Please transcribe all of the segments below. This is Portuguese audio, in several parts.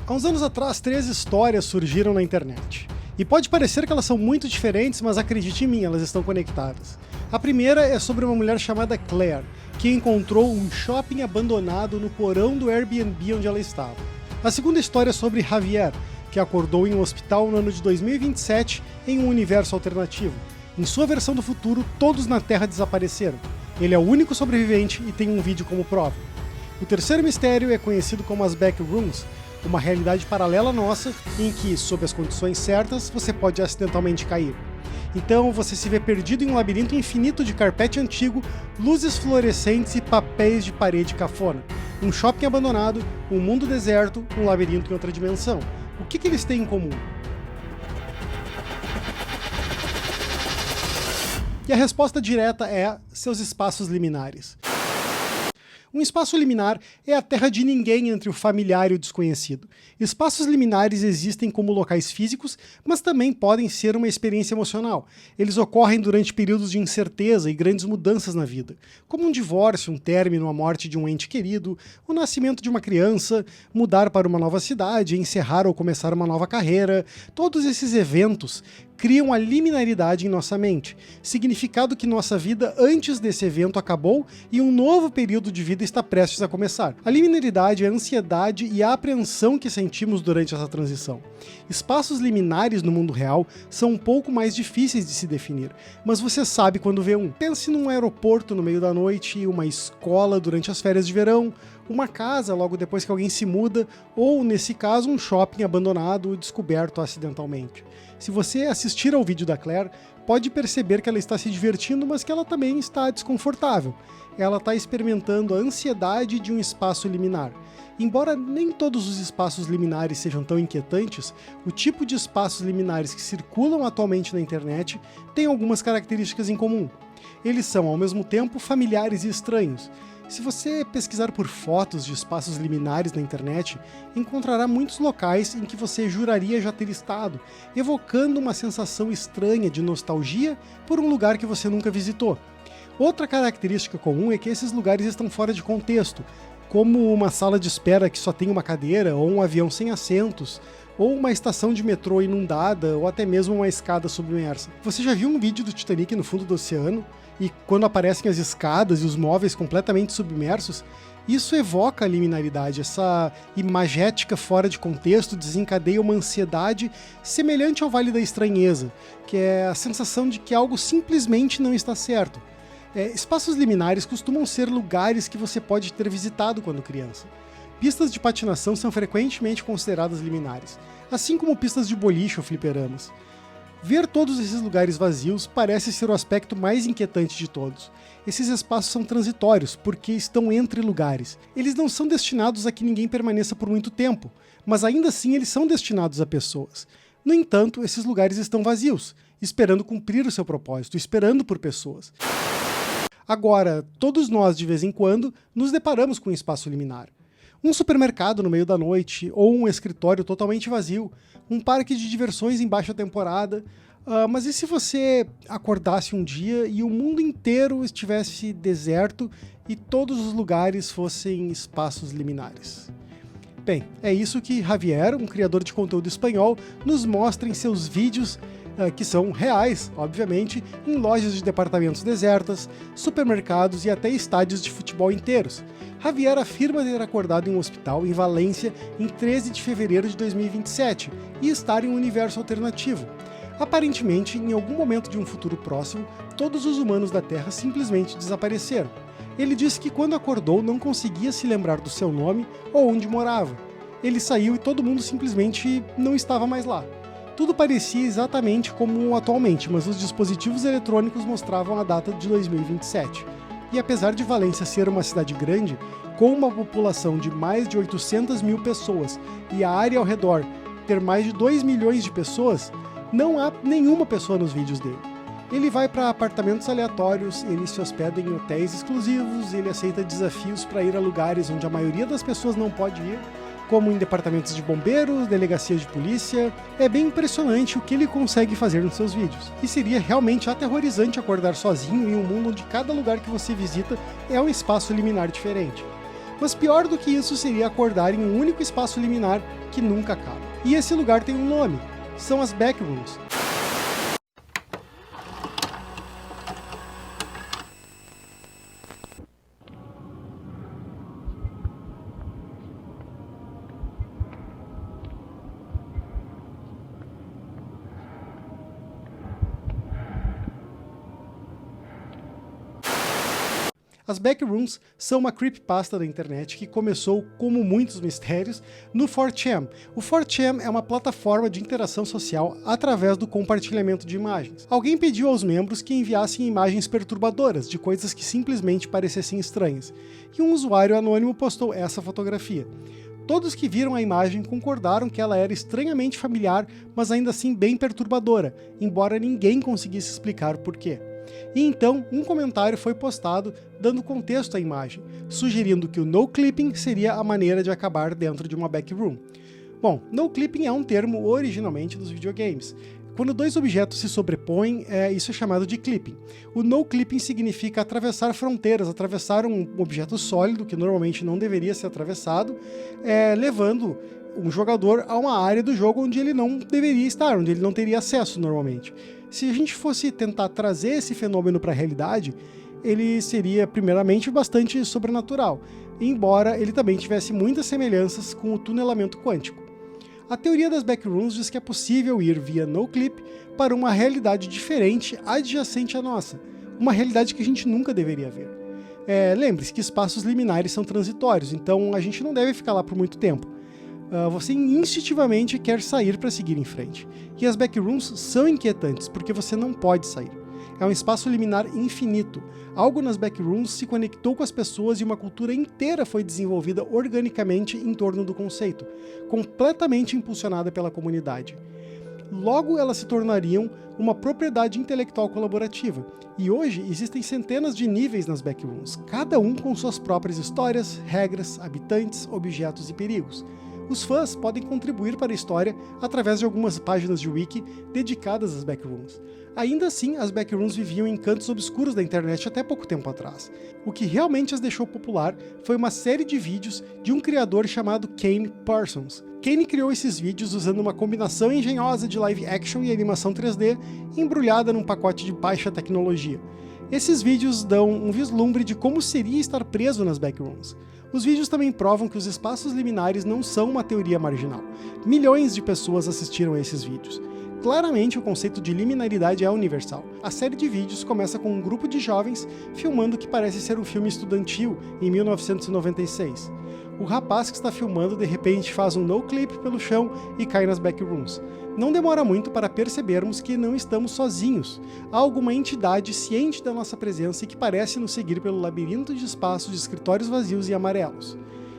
Há uns anos atrás, 3 histórias surgiram na internet. E pode parecer que elas são muito diferentes, mas acredite em mim, elas estão conectadas. A primeira é sobre uma mulher chamada Claire, que encontrou um shopping abandonado no porão do Airbnb onde ela estava. A segunda história é sobre Javier, que acordou em um hospital no ano de 2027 em um universo alternativo. Em sua versão do futuro, todos na Terra desapareceram. Ele é o único sobrevivente e tem um vídeo como prova. O terceiro mistério é conhecido como as Backrooms, uma realidade paralela nossa em que, sob as condições certas, você pode acidentalmente cair. Então você se vê perdido em um labirinto infinito de carpete antigo, luzes fluorescentes e papéis de parede cafona. Um shopping abandonado, um mundo deserto, um labirinto em outra dimensão. O que eles têm em comum? E a resposta direta é seus espaços liminares. Um espaço liminar é a terra de ninguém entre o familiar e o desconhecido. Espaços liminares existem como locais físicos, mas também podem ser uma experiência emocional. Eles ocorrem durante períodos de incerteza e grandes mudanças na vida, como um divórcio, um término, a morte de um ente querido, o nascimento de uma criança, mudar para uma nova cidade, encerrar ou começar uma nova carreira. Todos esses eventos criam a liminaridade em nossa mente, significado que nossa vida antes desse evento acabou e um novo período de vida está prestes a começar. A liminaridade é a ansiedade e a apreensão que sentimos durante essa transição. Espaços liminares no mundo real são um pouco mais difíceis de se definir, mas você sabe quando vê um. Pense num aeroporto no meio da noite, uma escola durante as férias de verão, uma casa logo depois que alguém se muda, ou, nesse caso, um shopping abandonado ou descoberto acidentalmente. Se você assistir ao vídeo da Claire, pode perceber que ela está se divertindo, mas que ela também está desconfortável. Ela está experimentando a ansiedade de um espaço liminar. Embora nem todos os espaços liminares sejam tão inquietantes, o tipo de espaços liminares que circulam atualmente na internet tem algumas características em comum. Eles são, ao mesmo tempo, familiares e estranhos. Se você pesquisar por fotos de espaços liminares na internet, encontrará muitos locais em que você juraria já ter estado, evocando uma sensação estranha de nostalgia por um lugar que você nunca visitou. Outra característica comum é que esses lugares estão fora de contexto, como uma sala de espera que só tem uma cadeira, ou um avião sem assentos, ou uma estação de metrô inundada, ou até mesmo uma escada submersa. Você já viu um vídeo do Titanic no fundo do oceano? E quando aparecem as escadas e os móveis completamente submersos, isso evoca a liminaridade, essa imagética fora de contexto desencadeia uma ansiedade semelhante ao Vale da Estranheza, que é a sensação de que algo simplesmente não está certo. Espaços liminares costumam ser lugares que você pode ter visitado quando criança. Pistas de patinação são frequentemente consideradas liminares, assim como pistas de boliche ou fliperamas. Ver todos esses lugares vazios parece ser o aspecto mais inquietante de todos. Esses espaços são transitórios, porque estão entre lugares. Eles não são destinados a que ninguém permaneça por muito tempo, mas ainda assim eles são destinados a pessoas. No entanto, esses lugares estão vazios, esperando cumprir o seu propósito, esperando por pessoas. Agora, todos nós, de vez em quando, nos deparamos com um espaço liminar. Um supermercado no meio da noite, ou um escritório totalmente vazio, um parque de diversões em baixa temporada. Mas e se você acordasse um dia e o mundo inteiro estivesse deserto e todos os lugares fossem espaços liminares? Bem, é isso que Javier, um criador de conteúdo espanhol, nos mostra em seus vídeos, que são reais, obviamente, em lojas de departamentos desertas, supermercados e até estádios de futebol inteiros. Javier afirma ter acordado em um hospital em Valência em 13 de fevereiro de 2027 e estar em um universo alternativo. Aparentemente, em algum momento de um futuro próximo, todos os humanos da Terra simplesmente desapareceram. Ele disse que quando acordou não conseguia se lembrar do seu nome ou onde morava. Ele saiu e todo mundo simplesmente não estava mais lá. Tudo parecia exatamente como atualmente, mas os dispositivos eletrônicos mostravam a data de 2027. E apesar de Valência ser uma cidade grande, com uma população de mais de 800 mil pessoas e a área ao redor ter mais de 2 milhões de pessoas, não há nenhuma pessoa nos vídeos dele. Ele vai para apartamentos aleatórios, ele se hospeda em hotéis exclusivos, ele aceita desafios para ir a lugares onde a maioria das pessoas não pode ir, como em departamentos de bombeiros, delegacias de polícia. É bem impressionante o que ele consegue fazer nos seus vídeos. E seria realmente aterrorizante acordar sozinho em um mundo onde cada lugar que você visita é um espaço liminar diferente. Mas pior do que isso seria acordar em um único espaço liminar que nunca acaba. E esse lugar tem um nome, são as Backrooms. As Backrooms são uma creepypasta da internet que começou, como muitos mistérios, no 4chan. O 4chan é uma plataforma de interação social através do compartilhamento de imagens. Alguém pediu aos membros que enviassem imagens perturbadoras, de coisas que simplesmente parecessem estranhas, e um usuário anônimo postou essa fotografia. Todos que viram a imagem concordaram que ela era estranhamente familiar, mas ainda assim bem perturbadora, embora ninguém conseguisse explicar o porquê. E então, um comentário foi postado dando contexto à imagem, sugerindo que o no-clipping seria a maneira de acabar dentro de uma backroom. Bom, no-clipping é um termo originalmente dos videogames. Quando dois objetos se sobrepõem, isso é chamado de clipping. O no-clipping significa atravessar fronteiras, atravessar um objeto sólido, que normalmente não deveria ser atravessado, levando um jogador a uma área do jogo onde ele não deveria estar, onde ele não teria acesso normalmente. Se a gente fosse tentar trazer esse fenômeno para a realidade, ele seria primeiramente bastante sobrenatural, embora ele também tivesse muitas semelhanças com o tunelamento quântico. A teoria das Backrooms diz que é possível ir via no-clip para uma realidade diferente adjacente à nossa, uma realidade que a gente nunca deveria ver. Lembre-se que espaços liminares são transitórios, então a gente não deve ficar lá por muito tempo. Você instintivamente quer sair para seguir em frente. E as Backrooms são inquietantes, porque você não pode sair. É um espaço liminar infinito. Algo nas Backrooms se conectou com as pessoas e uma cultura inteira foi desenvolvida organicamente em torno do conceito, completamente impulsionada pela comunidade. Logo, elas se tornariam uma propriedade intelectual colaborativa. E hoje existem centenas de níveis nas Backrooms, cada um com suas próprias histórias, regras, habitantes, objetos e perigos. Os fãs podem contribuir para a história através de algumas páginas de wiki dedicadas às Backrooms. Ainda assim, as Backrooms viviam em cantos obscuros da internet até pouco tempo atrás. O que realmente as deixou popular foi uma série de vídeos de um criador chamado Kane Parsons. Kane criou esses vídeos usando uma combinação engenhosa de live action e animação 3D embrulhada num pacote de baixa tecnologia. Esses vídeos dão um vislumbre de como seria estar preso nas Backrooms. Os vídeos também provam que os espaços liminares não são uma teoria marginal. Milhões de pessoas assistiram a esses vídeos. Claramente, o conceito de liminaridade é universal. A série de vídeos começa com um grupo de jovens filmando o que parece ser um filme estudantil em 1996. O rapaz que está filmando de repente faz um no-clip pelo chão e cai nas Backrooms. Não demora muito para percebermos que não estamos sozinhos. Há alguma entidade ciente da nossa presença e que parece nos seguir pelo labirinto de espaços de escritórios vazios e amarelos.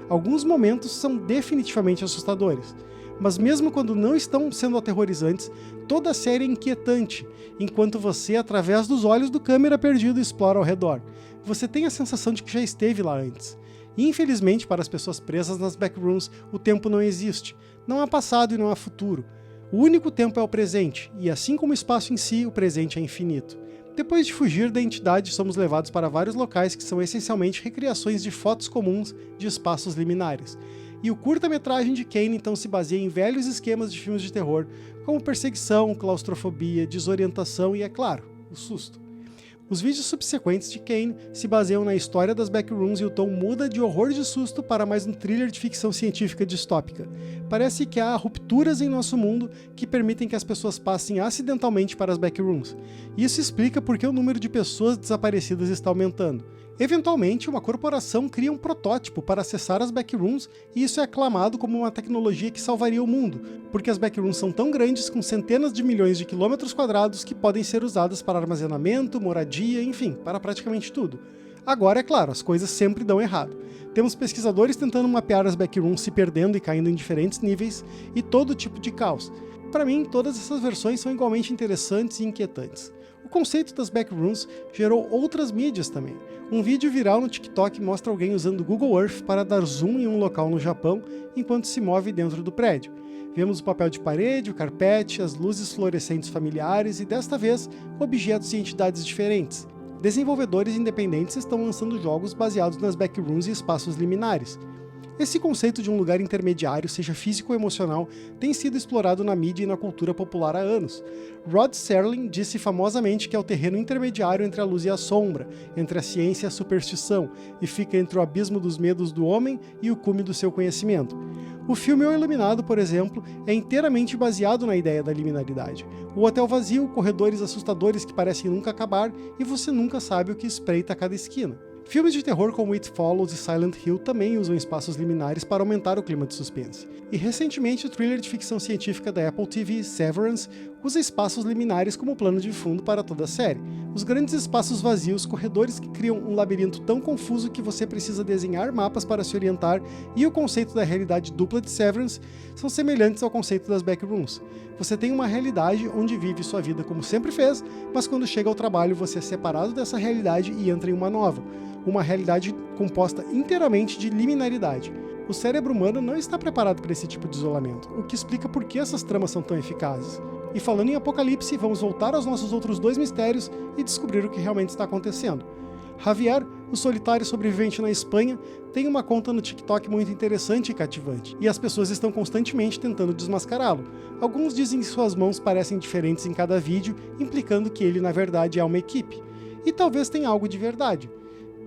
Alguns momentos são definitivamente assustadores, mas mesmo quando não estão sendo aterrorizantes, toda a série é inquietante, enquanto você, através dos olhos do câmera perdido, explora ao redor. Você tem a sensação de que já esteve lá antes. Infelizmente, para as pessoas presas nas Backrooms, o tempo não existe. Não há passado e não há futuro. O único tempo é o presente, e assim como o espaço em si, o presente é infinito. Depois de fugir da entidade, somos levados para vários locais que são essencialmente recriações de fotos comuns de espaços liminares. E o curta-metragem de Kane então se baseia em velhos esquemas de filmes de terror, como perseguição, claustrofobia, desorientação e, é claro, o susto. Os vídeos subsequentes de Kane se baseiam na história das Backrooms e o tom muda de horror de susto para mais um thriller de ficção científica distópica. Parece que há rupturas em nosso mundo que permitem que as pessoas passem acidentalmente para as Backrooms. Isso explica por que o número de pessoas desaparecidas está aumentando. Eventualmente, uma corporação cria um protótipo para acessar as Backrooms e isso é aclamado como uma tecnologia que salvaria o mundo, porque as Backrooms são tão grandes, com centenas de milhões de quilômetros quadrados, que podem ser usadas para armazenamento, moradia, enfim, para praticamente tudo. Agora, é claro, as coisas sempre dão errado. Temos pesquisadores tentando mapear as Backrooms se perdendo e caindo em diferentes níveis, e todo tipo de caos. Para mim, todas essas versões são igualmente interessantes e inquietantes. O conceito das Backrooms gerou outras mídias também. Um vídeo viral no TikTok mostra alguém usando o Google Earth para dar zoom em um local no Japão enquanto se move dentro do prédio. Vemos o papel de parede, o carpete, as luzes fluorescentes familiares e, desta vez, objetos e entidades diferentes. Desenvolvedores independentes estão lançando jogos baseados nas backrooms e espaços liminares. Esse conceito de um lugar intermediário, seja físico ou emocional, tem sido explorado na mídia e na cultura popular há anos. Rod Serling disse famosamente que é o terreno intermediário entre a luz e a sombra, entre a ciência e a superstição, e fica entre o abismo dos medos do homem e o cume do seu conhecimento. O filme O Iluminado, por exemplo, é inteiramente baseado na ideia da liminaridade. O hotel vazio, corredores assustadores que parecem nunca acabar, e você nunca sabe o que espreita a cada esquina. Filmes de terror como It Follows e Silent Hill também usam espaços liminares para aumentar o clima de suspense. E recentemente o thriller de ficção científica da Apple TV, Severance, usa espaços liminares como plano de fundo para toda a série. Os grandes espaços vazios, corredores que criam um labirinto tão confuso que você precisa desenhar mapas para se orientar, e o conceito da realidade dupla de Severance são semelhantes ao conceito das backrooms. Você tem uma realidade onde vive sua vida como sempre fez, mas quando chega ao trabalho você é separado dessa realidade e entra em uma nova. Uma realidade composta inteiramente de liminaridade. O cérebro humano não está preparado para esse tipo de isolamento, o que explica por que essas tramas são tão eficazes. E falando em Apocalipse, vamos voltar aos nossos outros dois mistérios e descobrir o que realmente está acontecendo. Javier, o solitário sobrevivente na Espanha, tem uma conta no TikTok muito interessante e cativante, e as pessoas estão constantemente tentando desmascará-lo. Alguns dizem que suas mãos parecem diferentes em cada vídeo, implicando que ele na verdade é uma equipe. E talvez tenha algo de verdade.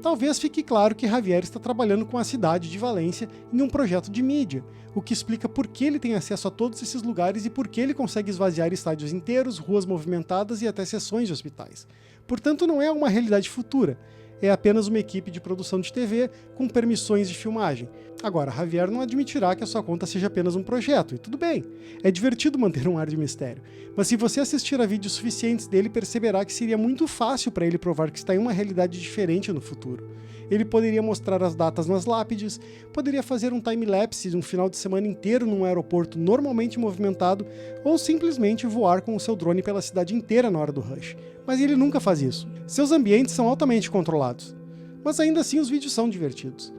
Talvez fique claro que Javier está trabalhando com a cidade de Valência em um projeto de mídia, o que explica por que ele tem acesso a todos esses lugares e por que ele consegue esvaziar estádios inteiros, ruas movimentadas e até seções de hospitais. Portanto, não é uma realidade futura, é apenas uma equipe de produção de TV com permissões de filmagem. Agora, Javier não admitirá que a sua conta seja apenas um projeto, e tudo bem, é divertido manter um ar de mistério. Mas se você assistir a vídeos suficientes dele, perceberá que seria muito fácil para ele provar que está em uma realidade diferente no futuro. Ele poderia mostrar as datas nas lápides, poderia fazer um time-lapse de um final de semana inteiro num aeroporto normalmente movimentado, ou simplesmente voar com o seu drone pela cidade inteira na hora do rush. Mas ele nunca faz isso. Seus ambientes são altamente controlados. Mas ainda assim os vídeos são divertidos.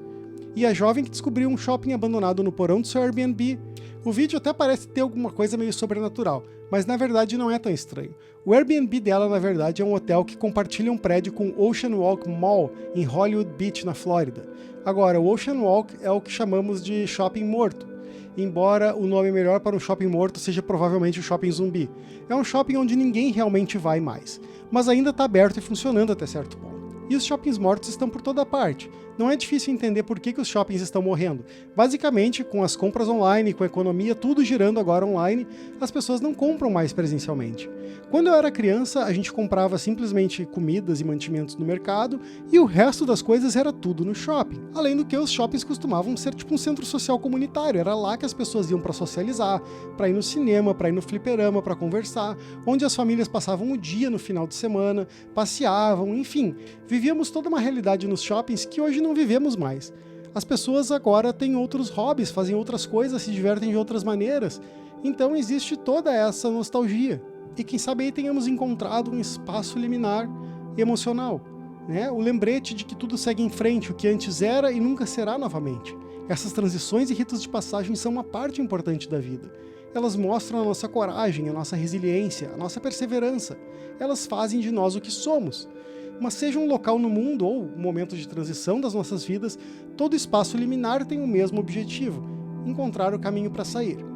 E a jovem que descobriu um shopping abandonado no porão do seu Airbnb, o vídeo até parece ter alguma coisa meio sobrenatural, mas na verdade não é tão estranho. O Airbnb dela, na verdade, é um hotel que compartilha um prédio com o Ocean Walk Mall, em Hollywood Beach, na Flórida. Agora, o Ocean Walk é o que chamamos de shopping morto, embora o nome melhor para um shopping morto seja provavelmente o shopping zumbi. É um shopping onde ninguém realmente vai mais, mas ainda está aberto e funcionando até certo ponto. E os shoppings mortos estão por toda parte. Não é difícil entender por que os shoppings estão morrendo. Basicamente, com as compras online, com a economia, tudo girando agora online, as pessoas não compram mais presencialmente. Quando eu era criança, a gente comprava simplesmente comidas e mantimentos no mercado, e o resto das coisas era tudo no shopping. Além do que, os shoppings costumavam ser tipo um centro social comunitário, era lá que as pessoas iam para socializar, para ir no cinema, para ir no fliperama, para conversar, onde as famílias passavam o dia no final de semana, passeavam, enfim. Vivíamos toda uma realidade nos shoppings que hoje não vivemos mais. As pessoas agora têm outros hobbies, fazem outras coisas, se divertem de outras maneiras, então existe toda essa nostalgia. E quem sabe aí tenhamos encontrado um espaço liminar emocional, né? O lembrete de que tudo segue em frente, o que antes era e nunca será novamente. Essas transições e ritos de passagem são uma parte importante da vida. Elas mostram a nossa coragem, a nossa resiliência, a nossa perseverança. Elas fazem de nós o que somos. Mas seja um local no mundo ou um momento de transição das nossas vidas, todo espaço liminar tem o mesmo objetivo: encontrar o caminho para sair.